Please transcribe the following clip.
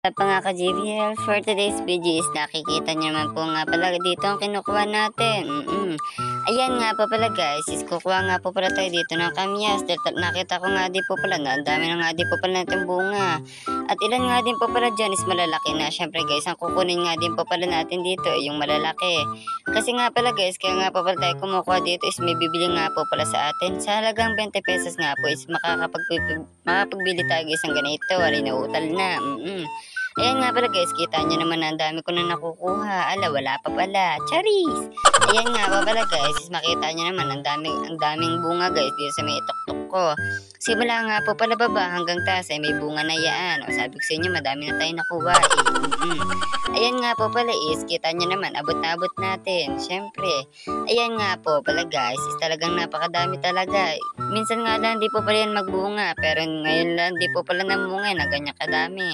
Mga ka-JBL, for today's video is nakikita niyo naman po nga pala dito ang kinukuha natin. Ayan nga po pala guys, is kukuha nga po pala tayo dito ng kamyas. Nakita ko nga din po pala na ang dami na nga din po pala natin bunga. At ilan nga din po pala dyan is malalaki na. Syempre guys, ang kukunin nga din po pala natin dito ay yung malalaki. Kasi nga pala guys, kaya nga po pala tayo kumukuha dito is may bibili nga po pala sa atin. Sa halagang 20 pesos nga po is makakapagbili tayo guys ng ganito. Alay na utal na. Ayan nga pala guys, kita nyo naman na ang dami ko na nakukuha. Ala, wala pa pala. Charis! Ayan nga pa pala guys, is makita nyo naman ang daming bunga guys dito sa may tuktok ko. Simula nga po pala baba hanggang taas ay may bunga na yan. O sabi ko sa inyo, madami na tayo nakuha Ayan nga po pala is, kita nyo naman, abot na abot natin. Syempre, ayan nga po pala guys, is talagang napakadami talaga. Minsan nga lang di po pala yan magbunga, pero ngayon lang di po pala namunga na ganyan kadami.